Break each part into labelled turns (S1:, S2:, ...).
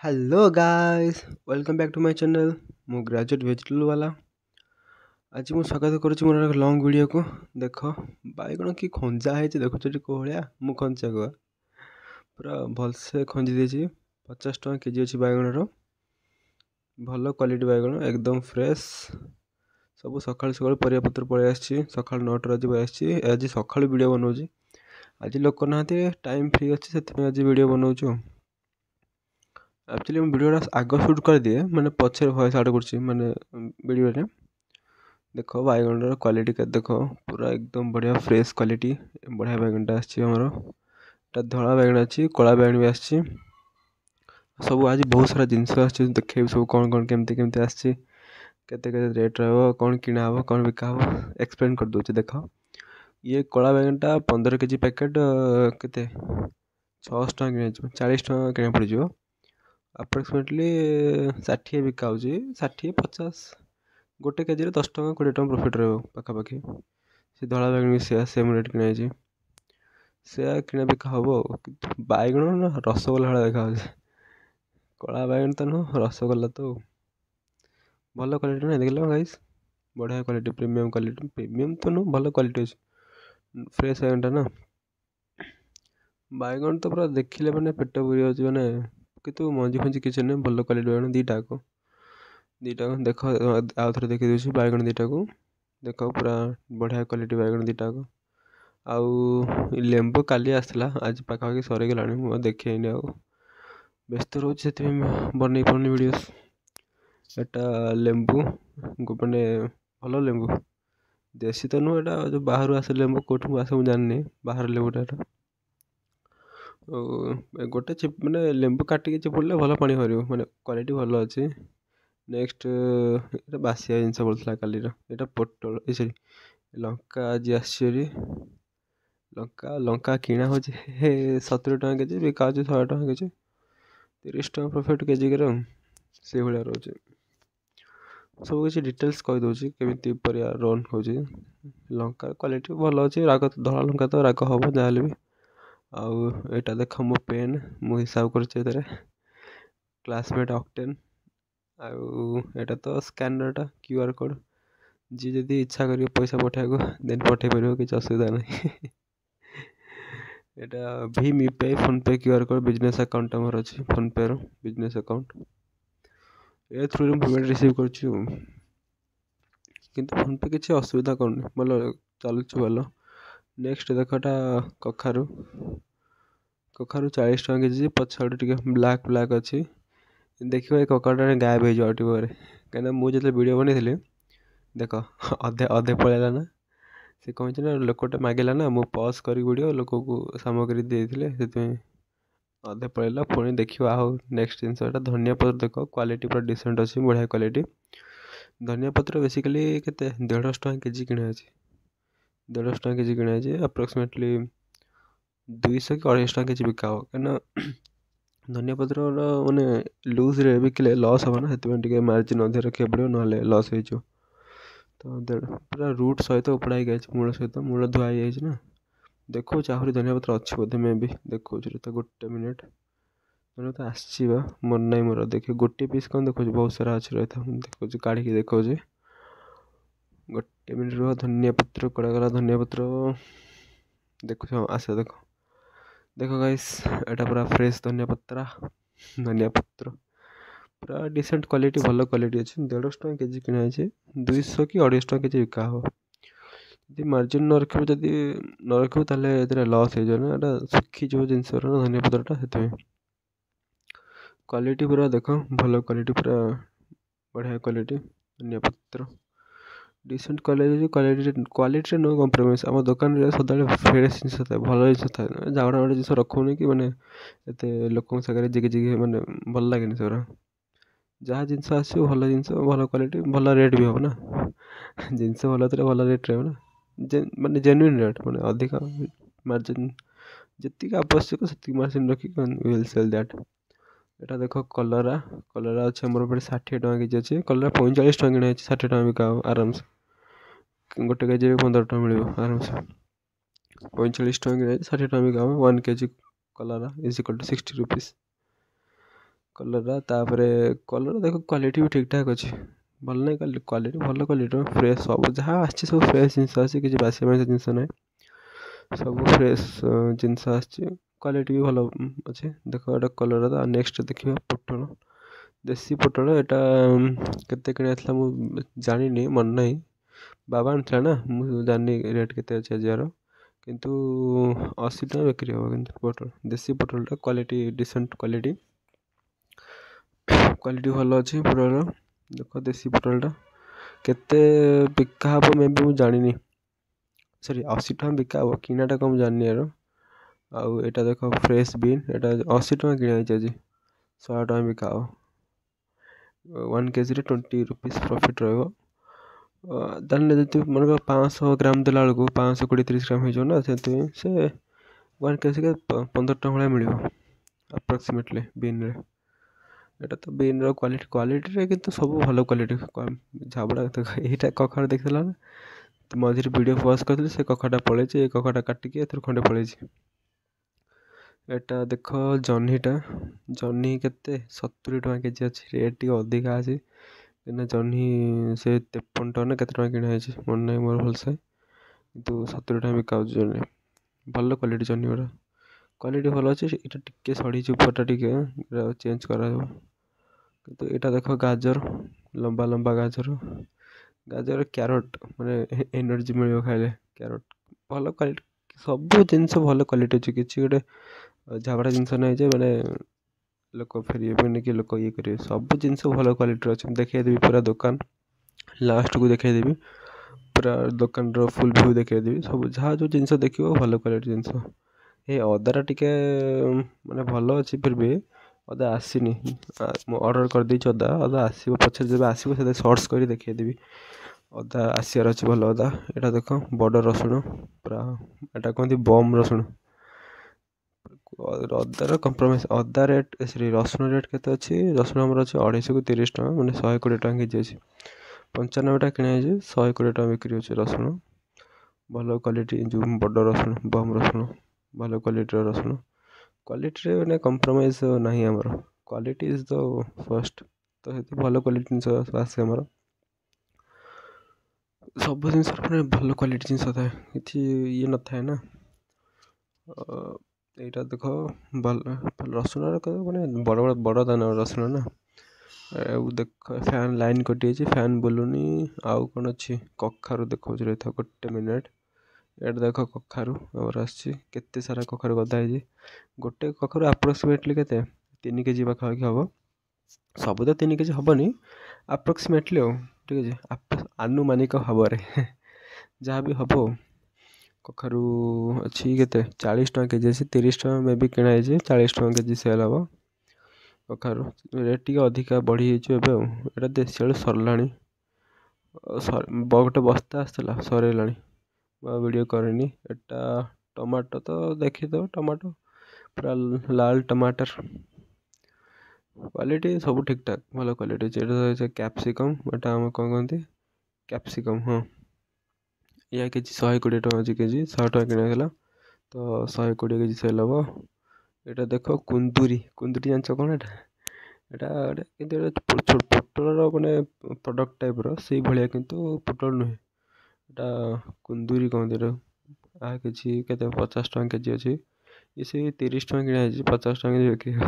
S1: Hello guys, welcome back to my channel. मु graduate vegetable वाला। आज मु स्वागत करुच्ची मोर एक लंग वीडियो को। देख बैगण की खंजा है, देखुच कौलिया मु खंचा को पूरा भलसे खंजी देछि। 50 टका केजी अच्छी बैगणर, भल क्वालिटी बैगण एकदम फ्रेश। सब सकाल सकाल परिया पत्र पलि आसी सकाल 9 आज आसी। आज सकाल वीडियो बनाऊँ। आज लोक ना टाइम फ्री अच्छे से आज वीडियो बनाऊँ। एक्चुअली मैं वीडियो आग सुट कर दिए मैंने पछे भयस आड कर वीडियो रे। देख बैगन क्वालिटी के देख पूरा एकदम बढ़िया फ्रेश क्वालिटी। बढ़िया बैगनटा आमर धला बैगन अच्छी, कला बैगन भी आसी। सब आज बहुत सारा जिनस देखे सब कौन कौन केमती केमती आसके रेट रहा कौन किणा हे कौन बिका हे एक्सप्लेन कर दूचे। देख ये कला बैगनटा 15 केजी पैकेट के 600 टका कि 40 टका कि पड़ अप्रोक्सीमेटली 60 बिका हो 60-50 गोटे केजी 10 टका 20 टका प्रॉफिट रहा पाखापाखि। से धला बैगन भी सेम रेट किना से किना बिका हम। बैगण ना रसगोल्ला भाई देखा कला बैगन तो नुह रसगोल्ला तो भल क्वालिटी ना देख गाइस। बढ़िया क्वालिटी प्रीमियम तो नुह भल क्वालिटी अच्छे फ्रेश बैगनटा ना। बैगन तो पूरा देखिले मैंने पेट पूरी मैंने कितु मंजी फंजी किसी नहीं। भल क्वालिटी बैगन दीटा को देख आउ थे देखी दूसरी बैगन दीटा को देख पूरा बढ़िया क्वालिटी बैगन दीटा को। आउ लेंबू काली आसला आज पाखापाखि सरीगला मुझे देखे व्यस्त रोचे से बन पानी वीडियोस। एटा लेंबू मैंने भल लेंबू देसी तो नुह एटा जो बाहर आसे लेंबू कौट आसे मुझे जानी बाहर लेंबूटा गोटे मैंने लेंबू काटिकी चिपुड़े भल पानी भर मैंने क्वालिटी भल अच्छे। नेक्स्ट बासिया जिनस पड़ा कालीर यहाँ पोटल सरी लंका आज आसरी लंका लंका किणा हो 70 टका केजी बिका 100 टका केजी 30 टका प्रॉफिट केजी के से भाया रोचे। सब किसी डिटेल्स कहीदे केमी परिया रन हो लंका क्वालिटी भल अच्छे। राग धला लंका तो राग हम जहाँ भी। आउ एटा देख मो पेन मु हिसाब कर क्लासमेट ऑक्टेन। आउ एटा तो स्कैनरटा क्यूआर कोड जी जदि इच्छा कर पैसा पठाइबो देन पठे पार कि असुविधा नहीं। यहाँ भीम यूपीआई फोन पे क्यूआर कोड बिजनेस अकाउंट मोर अच्छी फोन पे रो business account A through payment receive कर फोन पे किसी असुविधा कर भल चलुच भल। नेक्स्ट देखटा कखारू कखारू 40 टका केजी पछाड़ टे ब्लाक ब्लाक अच्छी। देखिए ये कखाटा गायब हो जाए यूट्यूब कहीं मुझे वीडियो बनई देख अधे अधे पलैला ना से कौन ना लोकटे मागिला ना मु पज कर वीडियो लोक को सामग्री देते से अधे पलैला पुणी देखिए। आउ नेक्स्ट जिनसा धनिया पत्र देख क्वालिटी पूरा डिसेंट अच्छी बढ़िया क्वालिटी। धनिया पत्र बेसिकली केते 150 टका केजी किना 150 टका केजी किना अप्रोक्सीमेटली 200 कि 250 टका केजी बिका हो कहीं धनिया पत्र मैंने लुज रे बिकले लस हम ना से मार्जिन अधे रखा पड़ो ना लस हो। तो पूरा रूट सहित उपड़ा गई मूल सहित मूल धुआ ना देखो आहरी धनिया पत्र अच्छी बोधे मे भी देखो तो गोटे मिनिट धनिया पत्र आसवा मन ना मोर देखिए गोटे पीस कौन देखो बहुत सारा अच्छी रही था देखो काढ़ देखो गोटे मिनिट रुह। धनिया पत्र कड़ा गला धनिया पत्र देखो आस देखो देखो गाइस एटा पूरा फ्रेश धनिया पत्र पूरा डिसेंट क्वालिटी भल क्वालिटी अच्छे। 150 टका केजी किना 200 कि 250 टका केजी बिका हो। यदि मार्जिन न रख न रखू ताले लस हो ना सुखी जो जिनस धनिया पत्रटा से क्वालिटी पूरा देख भल क्वालिटी पूरा बढ़िया क्वालिटी धनिया पत्र डिसेंट क्वालिटी नो कम्प्रोमाइज। आम दुकान सदा फ्रेश जिन था भल जिन था झागड़ा वाड़ा जिन रखुनी कि मैंने एत लोक सागर जिगे जिगे मैंने भल लगे से जहाँ जिनस आसो भल जिन भल क्वालिटी भल रेट भी हम ना जिनस भल भल रेट रहा ना मानने जेन्युइन रेट मैंने अधिका मार्जिन जी आवश्यक से मार्जिन रखिक विल सेल दैट। यहाँ देख कलरा कलरा अच्छे मोर पे 60 टका केजी अच्छे कलरा 45 टका किना 60 टका बिका आराम से गोटे केजी 15 टका मिल आराम से 45 टका किना 60 टका बिका 1 केजी कलरा इज इक्वल टू 60 रुपीज। କଲରା ତାପରେ କଲରା ଦେଖ କ୍ୱାଲିଟି ବି ଠିକ୍ ଠାକ୍ ଅଛି, ଭଲ ନାହିଁ କ୍ୱାଲିଟି ଭଲ କ୍ୱାଲିଟିର ଫ୍ରେଶ୍ ସବୁ ଯାହା ଆସିଛି ସବୁ ଫ୍ରେଶ୍ ଜିନିଷ ଆସିଛି, କିଛି ବାସି ମାସି ଜିନିଷ ନାହିଁ, ସବୁ ଫ୍ରେଶ୍ ଜିନିଷ ଆସିଛି, କ୍ୱାଲିଟି ବି ଭଲ ଅଛି। ଦେଖ ଏଇଟା କଲରା ତ। ନେକ୍ସଟ ଦେଖିବା ପୋଟଳ, ଦେଶୀ ପୋଟଳ। ଏଇଟା କେତେ କିଣା ହେଇଥିଲା ମୁଁ ଜାଣିନି, ମନେ ନାହିଁ, ବାବା ଆଣିଥିଲା ନା, ମୁଁ ଜାଣିନି ରେଟ୍ କେତେ ଅଛି ଆଜିର, କିନ୍ତୁ 80 ଟଙ୍କା ବିକ୍ରି ହେବ। କିନ୍ତୁ ପୋଟଳ ଦେଶୀ ପୋଟଳଟା କ୍ୱାଲିଟି ଡିସେଣ୍ଟ କ୍ୱାଲିଟି ଭଲ ଅଛି ପୋଟଳର। ଦେଖ ଦେଶୀ ପୋଟଳଟା କେତେ ବିକା ହେବ ମେ ବି ମୁଁ ଜାଣିନି, ସରି 80 ଟଙ୍କା ବିକା ହେବ, କିଣାଟା କ'ଣ ମୁଁ ଜାଣିନି ଆର। ଆଉ ଏଇଟା ଦେଖ ଫ୍ରେଶ୍ ବିନ୍, ଏଇଟା 80 ଟଙ୍କା କିଣା ହେଇଛି ଆଜି, 100 ଟଙ୍କା ବିକା ହେବ। 1 kgରେ 20 rupees ପ୍ରଫିଟ୍ ରହିବ। ତାହେଲେ ଯଦି ମନେକର 500 ଗ୍ରାମ ଦେଲା ବେଳକୁ 520-30 ଗ୍ରାମ ହେଇଯିବ ନା, ସେଥିପାଇଁ ସେ 1 kgରେ 15 ଟଙ୍କା ଭଳିଆ ମିଳିବ ଆପ୍ରୋକ୍ସିମେଟଲି ବିନ୍ରେ। ଏଇଟା ତ ବିନ୍ର କ୍ୱାଲିଟିରେ କିନ୍ତୁ ସବୁ ଭଲ କ୍ୱାଲିଟି। ଝାବଡ଼ା ଏଇଟା କଖାରୁ ଦେଖିଥିଲା ନା, ମଝିରେ ଭିଡ଼ିଓ ପଜ୍ କରିଥିଲି, ସେ କଖାରୁଟା ପଳେଇଛି, ଏ କଖାରୁଟା କାଟିକି ଏଥିରୁ ଖଣ୍ଡେ ପଳେଇଛି। ଏଇଟା ଦେଖ ଜହ୍ନି କେତେ 70 ଟଙ୍କା କେଜି ଅଛି, ରେଟ୍ ଟିକେ ଅଧିକା ଅଛି, କାହିଁକିନା ଜହ୍ନି ସେ 53 ଟଙ୍କା ନା କେତେ ଟଙ୍କା କିଣା ହେଇଛି ମନେ ନାହିଁ ମୋର ଭଲସେ, କିନ୍ତୁ 70 ଟଙ୍କା ବିକା ହେଉଛି ଜହ୍ନି। ଭଲ କ୍ୱାଲିଟି ଜହ୍ନି ଗୁଡ଼ା, କ୍ୱାଲିଟି ଭଲ ଅଛି। ଏଇଟା ଟିକେ ସଢ଼ିଛି ଉପରଟା, ଟିକେ ଚେଞ୍ଜ କରାଯିବ। କିନ୍ତୁ ଏଇଟା ଦେଖ ଗାଜର, ଲମ୍ବା ଲମ୍ବା ଗାଜର କ୍ୟାରଟ୍, ମାନେ ଏନର୍ଜି ମିଳିବ ଖାଇଲେ, କ୍ୟାରଟ୍ ଭଲ କ୍ୱାଲିଟି, ସବୁ ଜିନିଷ ଭଲ କ୍ୱାଲିଟି ଅଛି, କିଛି ଗୋଟେ ଝାବଡ଼ା ଜିନିଷ ନାହିଁ ଯେ ମାନେ ଲୋକ ଫେରିବେନି କି ଲୋକ ଇଏ କରିବେ, ସବୁ ଜିନିଷ ଭଲ କ୍ୱାଲିଟିର ଅଛି। ମୁଁ ଦେଖେଇଦେବି ପୁରା ଦୋକାନ ଲାଷ୍ଟକୁ, ଦେଖେଇଦେବି ପୁରା ଦୋକାନର ଫୁଲ୍ ଭ୍ୟୁ ଦେଖେଇଦେବି, ସବୁ ଯାହା ଯେଉଁ ଜିନିଷ ଦେଖିବ ଭଲ କ୍ୱାଲିଟି ଜିନିଷ। ଏ ଅଦାଟା ଟିକେ ମାନେ ଭଲ ଅଛି, ଫିର୍ ବି ଅଦା ଆସିନି, ମୁଁ ଅର୍ଡ଼ର୍ କରିଦେଇଛି ଅଦା ଆସିବ ପଛରେ, ଯେବେ ଆସିବ ସେତେ ସର୍ଟସ୍ କରି ଦେଖେଇଦେବି। ଅଦା ଆସିବାର ଅଛି ଭଲ ଅଦା। ଏଇଟା ଦେଖ ବଡ଼ ରସୁଣ, ପୁରା ଏଇଟା କୁହନ୍ତି ବମ୍ ରସୁଣ। ଅଦାର କମ୍ପ୍ରମାଇଜ୍, ଅଦା ରେଟ୍ ସରି ରସୁଣ ରେଟ୍ କେତେ ଅଛି? ରସୁଣ ଆମର ଅଛି 250କୁ 30 ଟଙ୍କା, ମାନେ 120 ଟଙ୍କା କେଜି ଅଛି। 95ଟା କିଣା ହେଇଛି, 120 ଟଙ୍କା ବିକ୍ରି ହେଉଛି ରସୁଣ। ଭଲ କ୍ୱାଲିଟି, ଯେଉଁ ବଡ଼ ରସୁଣ ବମ୍ ରସୁଣ, ଭଲ କ୍ୱାଲିଟିର ରସୁଣ। କ୍ୱାଲିଟିରେ ମାନେ କମ୍ପ୍ରମାଇଜ୍ ନାହିଁ ଆମର, କ୍ୱାଲିଟି ଇଜ୍ ଦ ଫାର୍ଷ୍ଟ, ତ ସେଠି ଭଲ କ୍ୱାଲିଟି ଜିନିଷ ଆସେ ଆମର। ସବୁ ଜିନିଷର ମାନେ ଭଲ କ୍ୱାଲିଟି ଜିନିଷ ଥାଏ, କିଛି ଇଏ ନଥାଏ ନା। ଏଇଟା ଦେଖ ଭଲ ରସୁଣର ମାନେ ବଡ଼ ଦାନା ରସୁଣ ନା। ଆଉ ଦେଖ ଫ୍ୟାନ୍ ଲାଇନ୍ କଟିଯାଇଛି, ଫ୍ୟାନ୍ ବୁଲୁନି। ଆଉ କ'ଣ ଅଛି? କଖାରୁ ଦେଖାଉଛି, ରହିଥାଉ 1 ମିନିଟ୍। ଏଇଟା ଦେଖ କଖାରୁ ଆମର ଆସିଛି, କେତେ ସାରା କଖାରୁ ଗଦା ହେଇଛି। ଗୋଟେ କଖାରୁ ଆପ୍ରୋକ୍ସିମେଟଲି କେତେ 3 କେଜି ପାଖାପାଖି ହେବ। ସବୁ ତ 3 କେଜି ହେବନି, ଆପ୍ରୋକ୍ସିମେଟଲି ଆଉ, ଠିକ୍ ଅଛି, ଆନୁମାନିକ ଭାବରେ ଯାହା ବି ହେବ। କଖାରୁ ଅଛି କେତେ 40 ଟଙ୍କା କେଜି ଅଛି, 30 ଟଙ୍କା ମେ ବି କିଣା ହେଇଛି, 40 ଟଙ୍କା କେଜି ସେଲ୍ ହେବ। କଖାରୁ ରେଟ୍ ଟିକେ ଅଧିକା ବଢ଼ିଯାଇଛି ଏବେ ଆଉ। ଏଇଟା ଦେଶୀ ଆଳୁ ସରିଲାଣି, ଗୋଟେ ବସ୍ତା ଆସିଥିଲା, ସରିଗଲାଣି, ମୁଁ ଆଉ ଭିଡ଼ିଓ କରିନି। ଏଇଟା ଟମାଟୋ ତ ଦେଖିଦେବ, ଟମାଟୋ ପୁରା ଲାଲ ଟମାଟର, କ୍ୱାଲିଟି ସବୁ ଠିକ୍ଠାକ୍, ଭଲ କ୍ୱାଲିଟି ଅଛି। ଏଇଟା ଅଛି କ୍ୟାପ୍ସିକମ୍, ଏଇଟା ଆମେ କ'ଣ କହନ୍ତି କ୍ୟାପ୍ସିକମ୍, ହଁ। ଏହା କେଜି 120 ଟଙ୍କା ଅଛି, କେଜି 100 ଟଙ୍କା କିଣା ହେଇଥିଲା, ତ 120 କେଜି ସେଲ୍ ହେବ। ଏଇଟା ଦେଖ କୁନ୍ଦୁରି ଜାଣିଛ କ'ଣ? ଏଇଟା କିନ୍ତୁ ପୋଟଳର ମାନେ ପ୍ରଡ଼କ୍ଟ ଟାଇପ୍ର ସେଇଭଳିଆ, କିନ୍ତୁ ପୋଟଳ ନୁହେଁ, ଏଇଟା କୁନ୍ଦୁରି କହନ୍ତି। ଏଇଟା କେଜି କେତେ 50 ଟଙ୍କା କେଜି ଅଛି, ଇଏ ସେଇ 30 ଟଙ୍କା କିଣା ହେଇଛି, 50 ଟଙ୍କା କେଜି ବିକ୍ରି ହେବ,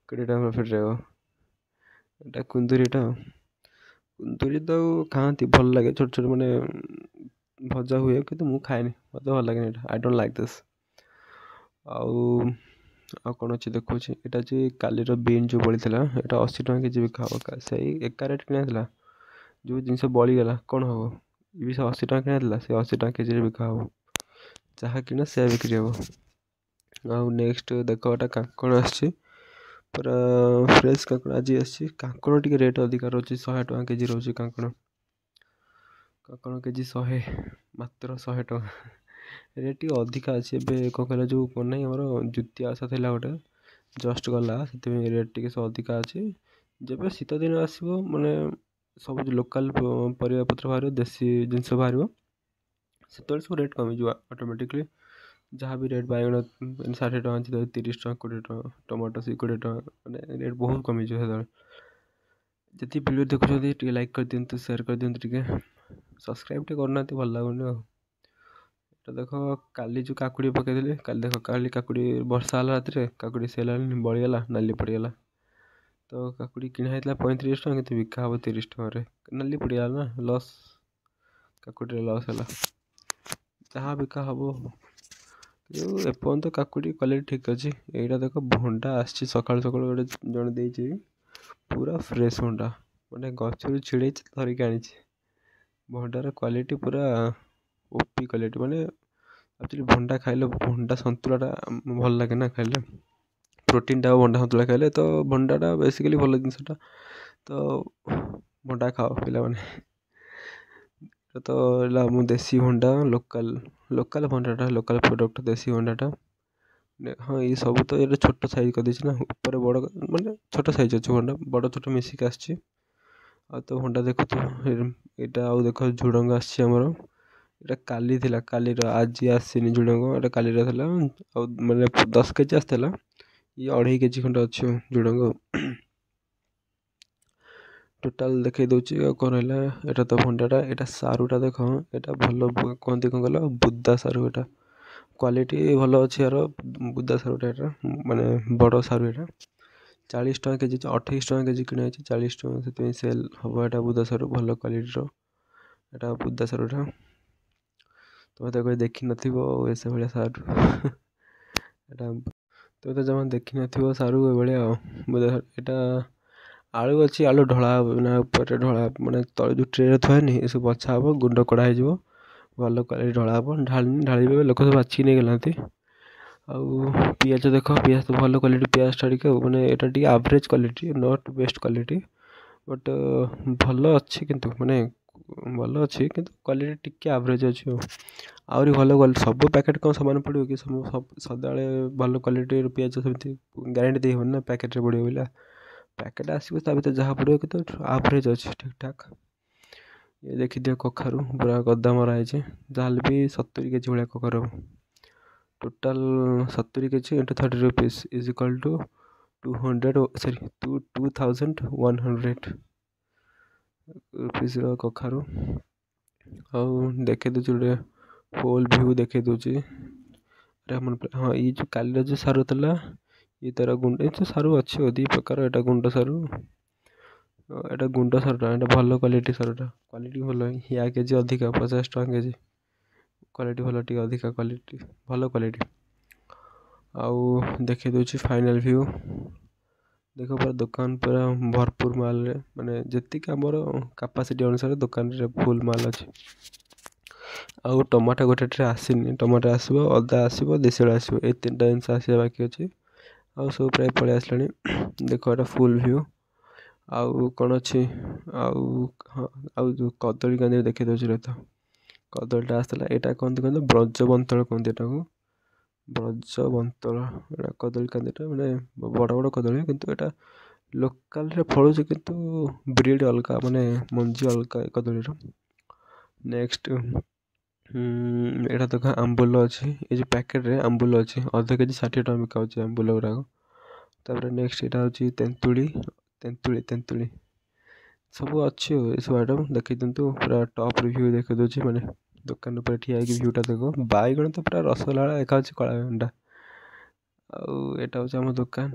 S1: 20 ଟଙ୍କା ପ୍ରଫିଟ୍ ରହିବ। ଏଇଟା କୁନ୍ଦୁରିଟା, କୁନ୍ଦୁରି ତ ଖାଆନ୍ତି, ଭଲ ଲାଗେ, ଛୋଟ ଛୋଟ ମାନେ ଭଜା ହୁଏ, କିନ୍ତୁ ମୁଁ ଖାଏନି, ମୋତେ ଭଲ ଲାଗେନି ଏଇଟା, ଆଇ ଡୋଣ୍ଟ ଲାଇକ୍ ଦିସ୍। ଆଉ କ'ଣ ଅଛି ଦେଖୁଛି, ଏଇଟା ଅଛି କାଲିର ବିନ୍ ଯେଉଁ ବଳିଥିଲା, ଏଇଟା 80 ଟଙ୍କା କେଜି ବିକା ହେବ, ସେଇ ଏକା ରେଟ୍ କିଣା ହେଇଥିଲା। ଯେଉଁ ଜିନିଷ ବଳିଗଲା କ'ଣ ହେବ, ଇଏ ବି ସେ 80 ଟଙ୍କା କିଣା ହେଇଥିଲା, ସେ 80 ଟଙ୍କା କେଜିରେ ବିକା ହେବ, ଯାହା କିଣ ସେୟା ବିକ୍ରି ହେବ। ଆଉ ନେକ୍ସଟ ଦେଖ ଏଇଟା କାଙ୍କଡ଼ ଆସିଛି, ପୁରା ଫ୍ରେଶ୍ କାଙ୍କଡ଼ ଆଜି ଆସିଛି। କାଙ୍କଡ଼ ଟିକେ ରେଟ୍ ଅଧିକା ରହୁଛି, 100 ଟଙ୍କା କେଜି ରହୁଛି କାଙ୍କଡ଼ କେଜି 100, ମାତ୍ର 100 ଟଙ୍କା, ରେଟ୍ ଟିକେ ଅଧିକା ଅଛି। ଏବେ କ'ଣ କହିଲା, ଯେଉଁ କ'ଣ ନାହିଁ ଆମର ଦ୍ୱିତୀୟ ଆଶା ଥିଲା ଗୋଟେ ଜଷ୍ଟ ଗଲା, ସେଥିପାଇଁ ରେଟ୍ ଟିକେ ଅଧିକା ଅଛି। ଯେବେ ଶୀତ ଦିନ ଆସିବ, ମାନେ ସବୁ ଲୋକାଲ୍ ପରିବାପତ୍ର ବାହାରିବ, ଦେଶୀ ଜିନିଷ ବାହାରିବ, ସେତେବେଳେ ସବୁ ରେଟ୍ କମିଯିବ ଅଟୋମେଟିକଲି। जहाँ भी रेट बैगण 60 टଙ୍କା ଅଛି 30 ଟଙ୍କା 20 ଟଙ୍କା टमाटो से 20 ଟଙ୍କା ମାନେ ରେଟ୍ ବହୁତ କମିଯିବ ସେତେବେଳେ। ଯଦି ଭିଡ଼ିଓ ଦେଖୁଛନ୍ତି ଟିକେ ଲାଇକ୍ କରିଦିଅନ୍ତୁ, ସେୟାର କରିଦିଅନ୍ତୁ, ଟିକେ ସବସ୍କ୍ରାଇବ୍ ଟିକେ କରୁନାହାନ୍ତି, ଭଲ ଲାଗୁନି ଆଉ। ଏଇଟା ଦେଖ କାଲି ଯେଉଁ କାକୁଡ଼ି ପକାଇଥିଲି, କାଲି କାକୁଡ଼ି ବର୍ଷା ହେଲା ରାତିରେ, କାକୁଡ଼ି ସେ ହେଲାନି, ବଳିଗଲା, ନାଲି ପଡ଼ିଗଲା। ତ କାକୁଡ଼ି କିଣା ହେଇଥିଲା 35 ଟଙ୍କା, କିନ୍ତୁ ବିକା ହେବ 30 ଟଙ୍କାରେ। ନାଲି ପଡ଼ିଗଲା ନା, ଲସ୍, କାକୁଡ଼ିରେ ଲସ୍ ହେଲା। ଯାହା ବିକା ହେବ। ଯେଉଁ ଏପର୍ଯ୍ୟନ୍ତ କାକୁଡ଼ି କ୍ୱାଲିଟି ଠିକ୍ ଅଛି। ଏଇଟା ଦେଖ ଭଣ୍ଡା ଆସିଛି ସକାଳୁ ସକାଳୁ ଗୋଟେ ଜଣେ ଦେଇଛି, ପୁରା ଫ୍ରେଶ୍ ଭଣ୍ଡା, ମାନେ ଗଛରୁ ଛିଡ଼େଇଛି ଧରିକି ଆଣିଛି। ଭଣ୍ଡାର କ୍ୱାଲିଟି ପୁରା ଓପି କ୍ୱାଲିଟି, ମାନେ ଆକ୍ଚୁଆଲି ଭଣ୍ଡା ଖାଇଲେ ଭଣ୍ଡା ସନ୍ତୁଳାଟା ଭଲ ଲାଗେ ନା ଖାଇଲେ, ପ୍ରୋଟିନ୍ଟା ଭଣ୍ଡା ସନ୍ତୁଳା ଖାଇଲେ, ତ ଭଣ୍ଡାଟା ବେସିକାଲି ଭଲ ଜିନିଷଟା, ତ ଭଣ୍ଡା ଖାଅ ପିଲାମାନେ। এটা ତ ହେଲା ଆମ ଦେଶୀ ଭଣ୍ଡା, ଲୋକାଲ୍ ଭଣ୍ଡାଟା, ଲୋକାଲ୍ ପ୍ରଡ଼କ୍ଟ ଦେଶୀ ଭଣ୍ଡାଟା। ହଁ ଏଇ ସବୁ ତ ଏଇଟା ଛୋଟ ସାଇଜ୍ କରିଦେଇଛି ନା, ଉପରେ ବଡ଼ ମାନେ ଛୋଟ ସାଇଜ୍ ଅଛି ଭଣ୍ଡା, ବଡ଼ ଛୋଟ ମିଶିକି ଆସିଛି। ଆଉ ତ ଭଣ୍ଡା ଦେଖୁଥିବ, ଏଇଟା ଆଉ ଦେଖ ଝୁଡ଼ଙ୍ଗ ଆସିଛି ଆମର। ଏଇଟା କାଲି ଥିଲା, କାଲିର, ଆଜି ଆସିନି ଝୁଡ଼ଙ୍ଗ, ଏଇଟା କାଲିର ଥିଲା। ଆଉ ମାନେ 10 କେଜି ଆସିଥିଲା, ଇଏ 2.5 କେଜି ଖଣ୍ଡେ ଅଛି ଝୁଡ଼ଙ୍ଗ। ଟୋଟାଲ୍ ଦେଖେଇ ଦେଉଛି। ଆଉ କ'ଣ ରହିଲା, ଏଇଟା ତ ଭଣ୍ଡାଟା, ଏଇଟା ସାରୁଟା ଦେଖ, ଏଇଟା ଭଲ କୁହନ୍ତି କ'ଣ କହିଲ, ବୁଦା ସାରୁ। ଏଇଟା କ୍ୱାଲିଟି ଭଲ ଅଛି ୟାର, ବୁଦା ସାରୁଟା, ଏଇଟା ମାନେ ବଡ଼ ସାରୁ। ଏଇଟା 40 ଟଙ୍କା କେଜି, 28 ଟଙ୍କା କେଜି କିଣା ହେଇଛି, 40 ଟଙ୍କା ସେଥିପାଇଁ ସେଲ୍ ହେବ। ଏଇଟା ବୁଦା ସାରୁ, ଭଲ କ୍ୱାଲିଟିର ଏଇଟା ବୁଦା ସାରୁଟା। ତୁମେ ତ କେବେ ଦେଖିନଥିବ ଏସଭଳିଆ ସାରୁ। ଏଇଟା ତୁମେ ତ ଜମା ଦେଖିନଥିବ ସାରୁ ଏଭଳିଆ ଆଉ ବୁଦା ସାରୁ। ଏଇଟା ଆଳୁ ଅଛି, ଆଳୁ ଢଳା ହେବ ନା, ଉପରେ ଢଳା, ମାନେ ତଳେ ଯେଉଁ ଟ୍ରେରେ ଥୁଏନି, ଏସବୁ ବଛା ହେବ, ଗୁଣ୍ଡ କଡ଼ା ହେଇଯିବ, ଭଲ କ୍ୱାଲିଟି ଢଳା ହେବ। ଢାଳିବେ, ଲୋକ ସବୁ ବାଛିକି ନେଇଗଲାନ୍ତି। ଆଉ ପିଆଜ ଦେଖ, ପିଆଜ ତ ଭଲ କ୍ୱାଲିଟି ପିଆଜଟା ଟିକେ, ଆଉ ମାନେ ଏଇଟା ଟିକେ average quality, not best quality, but ଭଲ ଅଛି, କିନ୍ତୁ ମାନେ ଭଲ ଅଛି, କିନ୍ତୁ କ୍ୱାଲିଟି ଟିକେ ଆଭରେଜ୍ ଅଛି ଆଉ। ଆହୁରି ଭଲ କ୍ୱାଲିଟି, ସବୁ ପ୍ୟାକେଟ୍ କ'ଣ ସମାନ ପଡ଼ିବ କି, ସଦାବେଳେ ଭଲ କ୍ୱାଲିଟିର ପିଆଜ ସେମିତି ଗ୍ୟାରେଣ୍ଟି ଦେଇ ହେବନି ନା ପ୍ୟାକେଟ୍ରେ ପଡ଼ିବ ବୋଲି। ପ୍ୟାକେଟ୍ ଆସିବ, ତା ଭିତରେ ଯାହା ପଡ଼ିବ, କିନ୍ତୁ ଆଭରେଜ୍ ଅଛି, ଠିକ୍ ଠାକ୍। ଇଏ ଦେଖିଦିଅ କଖାରୁ ପୁରା ଗଦା ମରା ହେଇଛି, ଯାହାହେଲେ ବି 70 କେଜି ଭଳିଆ କଖାରୁ ହେବ। Total 70 KG into 30 rupees is equal to 2100 rupeesର କଖାରୁ। ଆଉ ଦେଖେଇ ଦେଉଛି ଗୋଟେ ହୋଲ୍ ଭିୟୁ ଦେଖେଇ ଦେଉଛି। ହଁ, ଏଇ ଯେଉଁ କାଲିର ଯେଉଁ ସାରୁ ଥିଲା, ଇଏ ତା'ର ଗୁଣ୍ଡ, ଏ ଯେଉଁ ସାରୁ ଅଛି ଦୁଇ ପ୍ରକାର, ଏଇଟା ଗୁଣ୍ଡ ସାରୁ, ଏଇଟା ଗୁଣ୍ଡ ସାରୁଟା, ଏଇଟା ଭଲ କ୍ୱାଲିଟି ସାରୁଟା, କ୍ୱାଲିଟି ଭଲ। ୟା କେଜି ଅଧିକା 50 ଟଙ୍କା କେଜି, କ୍ୱାଲିଟି ଭଲ, ଟିକେ ଅଧିକା କ୍ୱାଲିଟି, ଭଲ କ୍ୱାଲିଟି। ଆଉ ଦେଖେଇ ଦେଉଛି ଫାଇନାଲ୍ ଭିୟୁ। ଦେଖ ପୁରା ଦୋକାନ ପୁରା ଭରପୁର ମାଲରେ, ମାନେ ଯେତିକି ଆମର କାପାସିଟି ଅନୁସାରେ ଦୋକାନରେ ଫୁଲ୍ ମାଲ୍ ଅଛି। ଆଉ ଟମାଟୋ ଗୋଟେ ଟ୍ରେ ଆସିନି, ଟମାଟୋ ଆସିବ, ଅଦା ଆସିବ, ଦେଶୀ ଆଳୁ ଆସିବ, ଏଇ 3ଟା ଜିନିଷ ଆସିବା ବାକି ଅଛି। ଆଉ ସବୁ ପ୍ରାୟ ପଳେଇ ଆସିଲାଣି। ଦେଖ ଏଇଟା ଫୁଲ୍ ଭିୟୁ। ଆଉ କ'ଣ ଅଛି, ଆଉ ହଁ, ଆଉ ଯେଉଁ କଦଳୀ କାନ୍ଦି ଦେଖେଇ ଦେଉଛି ରଥ, କଦଳୀଟା ଆସିଥିଲା, ଏଇଟା କହନ୍ତି ବ୍ରଜବନ୍ତଳ କୁହନ୍ତି ଏଟାକୁ, ବ୍ରଜବନ୍ତଳ। ଏଇଟା କଦଳୀ କାନ୍ଦିଟା, ମାନେ ବଡ଼ ବଡ଼ କଦଳୀ, କିନ୍ତୁ ଏଇଟା ଲୋକାଲ୍ରେ ଫଳୁଛି, କିନ୍ତୁ ବ୍ରିଡ଼୍ ଅଲଗା, ମାନେ ମଞ୍ଜି ଅଲଗା ଏ କଦଳୀର। ନେକ୍ସଟ ଏଇଟା ଦେଖ ଆମ୍ବୁଲ ଅଛି, ଏଇ ଯେଉଁ ପ୍ୟାକେଟ୍ରେ ଆମ୍ବୁଲ ଅଛି, ଅଧ କେଜି 60 ଟଙ୍କା ବିକା ହେଉଛି ଆମ୍ବୁଲ ଗୁଡ଼ାକ। ତାପରେ ନେକ୍ସଟ ଏଇଟା ହେଉଛି ତେନ୍ତୁଳି ସବୁ ଅଛି ଆଉ, ଏସବୁ ଆଇଟମ୍ ଦେଖେଇ ଦିଅନ୍ତୁ। ପୁରା ଟପ୍ ରିଭ୍ୟୁ ଦେଖେଇ ଦେଉଛି, ମାନେ ଦୋକାନ ଉପରେ ଠିଆ ହେଇକି ଭିୟୁଟା ଦେଖ, ବାଇଗଣ ତ ପୁରା ରସଗୋଲା ଭଳିଆ ଦେଖାଯାଉଛି, କଳା ବାଇଗଣଟା। ଆଉ ଏଇଟା ହେଉଛି ଆମ ଦୋକାନ,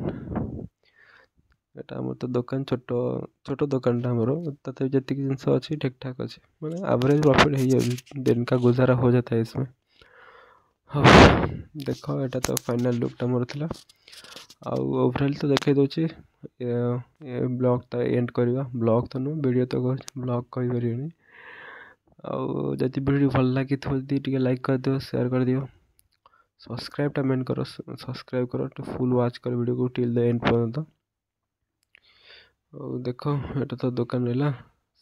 S1: ଏଇଟା ଆମର ତ ଦୋକାନ ଛୋଟ ଦୋକାନଟା ଆମର, ତଥାପି ଯେତିକି ଜିନିଷ ଅଛି ଠିକ୍ ଠାକ୍ ଅଛି, ମାନେ ଆଭରେଜ୍ ପ୍ରଫିଟ୍ ହେଇଯାଉଛି, दिन का गुजारा हो जाता है इसमें। ହଁ ଦେଖ, ଏଇଟା ତ ଫାଇନାଲ୍ ଲୁକ୍ଟା ମୋର ଥିଲା। ଆଉ ଓଭରାଲ୍ ତ ଦେଖେଇ ଦେଉଛି। ବ୍ଲଗ୍ ତ ଏଣ୍ଡ କରିବା, ବ୍ଲଗ୍ ତ ନୁହଁ, ଭିଡ଼ିଓ ତ କରୁଛି, ବ୍ଲଗ୍ କହିପାରିବିନି। ଆଉ ଯଦି ଭିଡ଼ିଓ ଭଲ ଲାଗିଥିବ, ଯଦି ଟିକେ ଲାଇକ୍ କରିଦିଅ, ସେୟାର କରିଦିଅ, ସବସ୍କ୍ରାଇବ୍ଟା ମେନ୍ କର, ସବସ୍କ୍ରାଇବ୍ କର, ଫୁଲ୍ ୱାଚ୍ କର ଭିଡ଼ିଓକୁ ଟିଲ୍ ଦ ଏଣ୍ଡ ପର୍ଯ୍ୟନ୍ତ। ଆଉ ଦେଖ, ଏଇଟା ତ ଦୋକାନ ରହିଲା,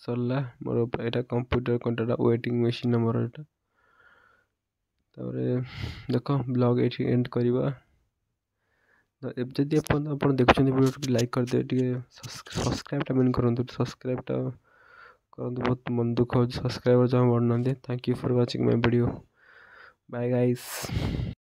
S1: ସରିଲା ମୋର। ଏଇଟା କମ୍ପ୍ୟୁଟର କଣ୍ଟାଟା ୱେଟିଂ ମେସିନ୍ ଆମର ଏଇଟା। ତାପରେ ଦେଖ ବ୍ଲଗ୍ ଏଇଠି ଏଣ୍ଡ କରିବା। ଯଦି ଏପର୍ଯ୍ୟନ୍ତ ଆପଣ ଦେଖୁଛନ୍ତି ଭିଡ଼ିଓ, ଟିକେ ଲାଇକ୍ କରିଦେବେ, ଟିକେ ସବସ୍କ୍ରାଇବ୍ଟା ମେନ୍ କରନ୍ତୁ, ସବସ୍କ୍ରାଇବ୍ଟା କରନ୍ତୁ, ବହୁତ ମନ ଦୁଃଖ ହେଉଛି, ସବସ୍କ୍ରାଇବର୍ ଜମା ବଢ଼ୁନାହାନ୍ତି। Thank you for watching my video, bye guys.